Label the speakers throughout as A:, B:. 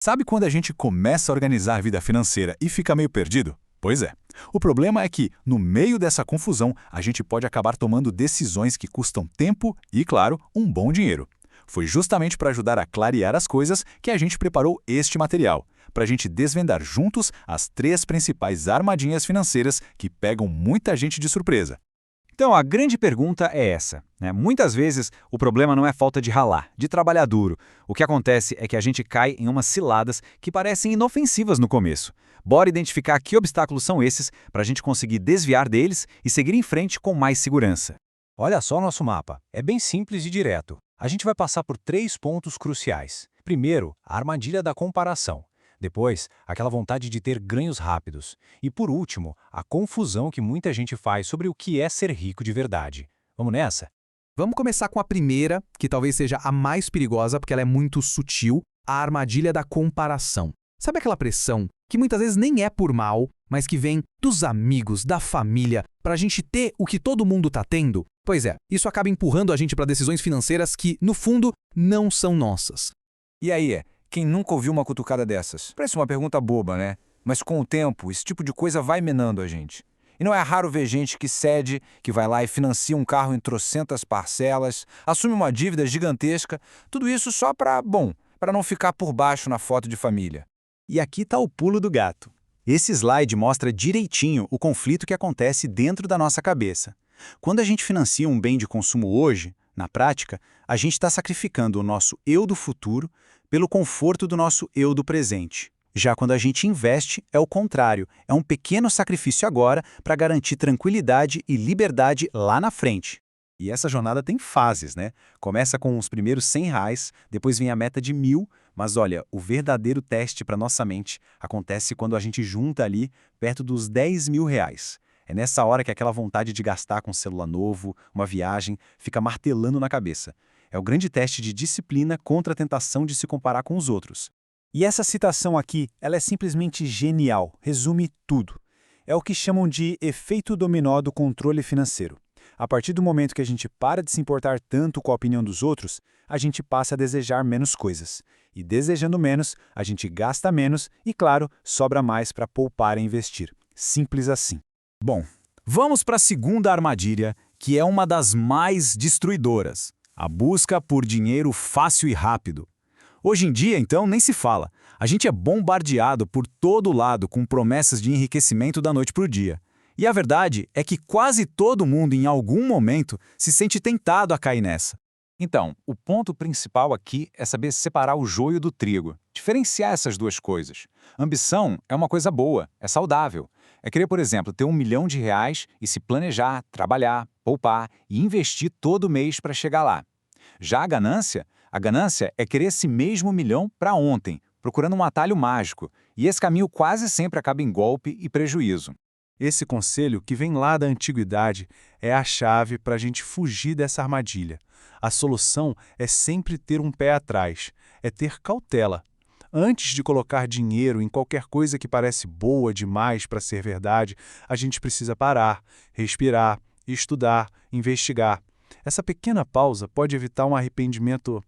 A: Sabe quando a gente começa a organizar a vida financeira e fica meio perdido? Pois é. O problema é que, no meio dessa confusão, a gente pode acabar tomando decisões que custam tempo e, claro, um bom dinheiro. Foi justamente para ajudar a clarear as coisas que a gente preparou este material, para a gente desvendar juntos as 3 principais armadilhas financeiras que pegam muita gente de surpresa.
B: Então, a grande pergunta é essa, né? Muitas vezes, o problema não é falta de ralar, de trabalhar duro. O que acontece é que a gente cai em umas ciladas que parecem inofensivas no começo. Bora identificar que obstáculos são esses para a gente conseguir desviar deles e seguir em frente com mais segurança.
C: Olha só o nosso mapa. É bem simples e direto. A gente vai passar por 3 pontos cruciais. Primeiro, a armadilha da comparação. Depois, aquela vontade de ter ganhos rápidos. E por último, a confusão que muita gente faz sobre o que é ser rico de verdade. Vamos nessa?
D: Vamos começar com a primeira, que talvez seja a mais perigosa porque ela é muito sutil, a armadilha da comparação. Sabe aquela pressão que muitas vezes nem é por mal, mas que vem dos amigos, da família, para a gente ter o que todo mundo está tendo? Pois é, isso acaba empurrando a gente para decisões financeiras que, no fundo, não são nossas.
E: E aí, quem nunca ouviu uma cutucada dessas? Parece uma pergunta boba, né? Mas com o tempo, esse tipo de coisa vai minando a gente. E não é raro ver gente que cede, que vai lá e financia um carro em trocentas parcelas, assume uma dívida gigantesca, tudo isso só para não ficar por baixo na foto de família.
B: E aqui está o pulo do gato. Esse slide mostra direitinho o conflito que acontece dentro da nossa cabeça. Quando a gente financia um bem de consumo hoje, na prática, a gente está sacrificando o nosso eu do futuro pelo conforto do nosso eu do presente. Já quando a gente investe, é o contrário, é um pequeno sacrifício agora para garantir tranquilidade e liberdade lá na frente. E essa jornada tem fases, né? Começa com os primeiros R$ 100, depois vem a meta de 1.000, mas olha, o verdadeiro teste para nossa mente acontece quando a gente junta ali perto dos R$ 10.000. É nessa hora que aquela vontade de gastar com um celular novo, uma viagem, fica martelando na cabeça. É o grande teste de disciplina contra a tentação de se comparar com os outros. E essa citação aqui, ela é simplesmente genial, resume tudo. É o que chamam de efeito dominó do controle financeiro. A partir do momento que a gente para de se importar tanto com a opinião dos outros, a gente passa a desejar menos coisas. E desejando menos, a gente gasta menos e, claro, sobra mais para poupar e investir. Simples assim. Bom, vamos para a segunda armadilha, que é uma das mais destruidoras. A busca por dinheiro fácil e rápido. Hoje em dia, então, nem se fala. A gente é bombardeado por todo lado com promessas de enriquecimento da noite para o dia. E a verdade é que quase todo mundo, em algum momento, se sente tentado a cair nessa.
E: Então, o ponto principal aqui é saber separar o joio do trigo, diferenciar essas duas coisas. Ambição é uma coisa boa, é saudável. É querer, por exemplo, ter R$ 1.000.000 e se planejar, trabalhar, poupar e investir todo mês para chegar lá. Já a ganância é querer esse mesmo milhão para ontem, procurando um atalho mágico, e esse caminho quase sempre acaba em golpe e prejuízo.
C: Esse conselho, que vem lá da antiguidade, é a chave para a gente fugir dessa armadilha. A solução é sempre ter um pé atrás, é ter cautela. Antes de colocar dinheiro em qualquer coisa que parece boa demais para ser verdade, a gente precisa parar, respirar, estudar, investigar. Essa pequena pausa pode evitar um arrependimento,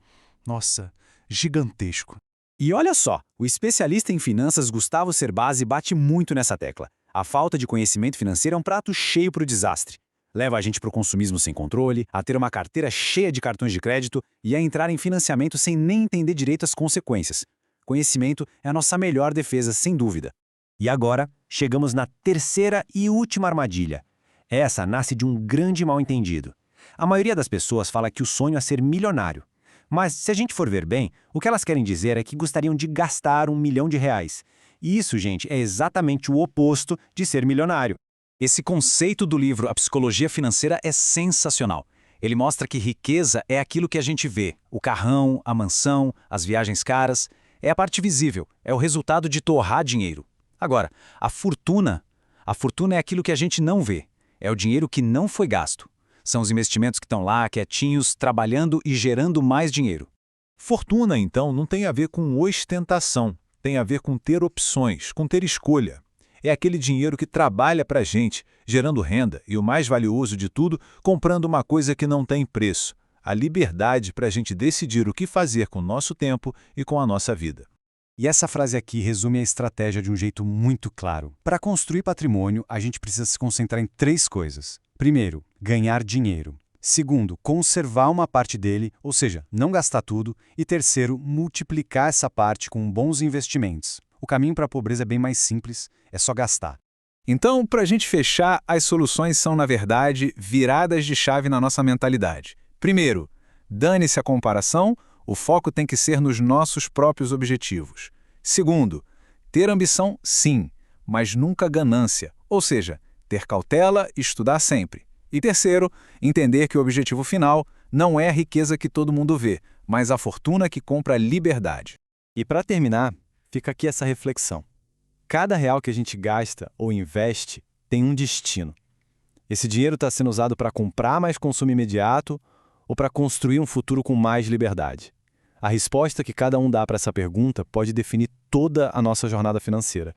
C: gigantesco.
B: E olha só, o especialista em finanças Gustavo Cerbasi bate muito nessa tecla. A falta de conhecimento financeiro é um prato cheio para o desastre. Leva a gente para o consumismo sem controle, a ter uma carteira cheia de cartões de crédito e a entrar em financiamento sem nem entender direito as consequências. Conhecimento é a nossa melhor defesa, sem dúvida. E agora, chegamos na terceira e última armadilha. Essa nasce de um grande mal-entendido. A maioria das pessoas fala que o sonho é ser milionário. Mas, se a gente for ver bem, o que elas querem dizer é que gostariam de gastar R$ 1.000.000. E isso, gente, é exatamente o oposto de ser milionário. Esse conceito do livro A Psicologia Financeira é sensacional. Ele mostra que riqueza é aquilo que a gente vê, o carrão, a mansão, as viagens caras. É a parte visível, é o resultado de torrar dinheiro. Agora, a fortuna é aquilo que a gente não vê. É o dinheiro que não foi gasto. São os investimentos que estão lá, quietinhos, trabalhando e gerando mais dinheiro.
F: Fortuna, então, não tem a ver com ostentação, tem a ver com ter opções, com ter escolha. É aquele dinheiro que trabalha para a gente, gerando renda e, o mais valioso de tudo, comprando uma coisa que não tem preço. A liberdade para a gente decidir o que fazer com o nosso tempo e com a nossa vida.
B: E essa frase aqui resume a estratégia de um jeito muito claro. Para construir patrimônio, a gente precisa se concentrar em 3 coisas. Primeiro, ganhar dinheiro. Segundo, conservar uma parte dele, ou seja, não gastar tudo. E terceiro, multiplicar essa parte com bons investimentos. O caminho para a pobreza é bem mais simples, é só gastar.
C: Então, para a gente fechar, as soluções são, na verdade, viradas de chave na nossa mentalidade. Primeiro, dane-se a comparação, o foco tem que ser nos nossos próprios objetivos. Segundo, ter ambição, sim, mas nunca ganância, ou seja, ter cautela e estudar sempre. E terceiro, entender que o objetivo final não é a riqueza que todo mundo vê, mas a fortuna que compra a liberdade.
B: E para terminar, fica aqui essa reflexão. Cada real que a gente gasta ou investe tem um destino. Esse dinheiro está sendo usado para comprar mais consumo imediato ou para construir um futuro com mais liberdade? A resposta que cada um dá para essa pergunta pode definir toda a nossa jornada financeira.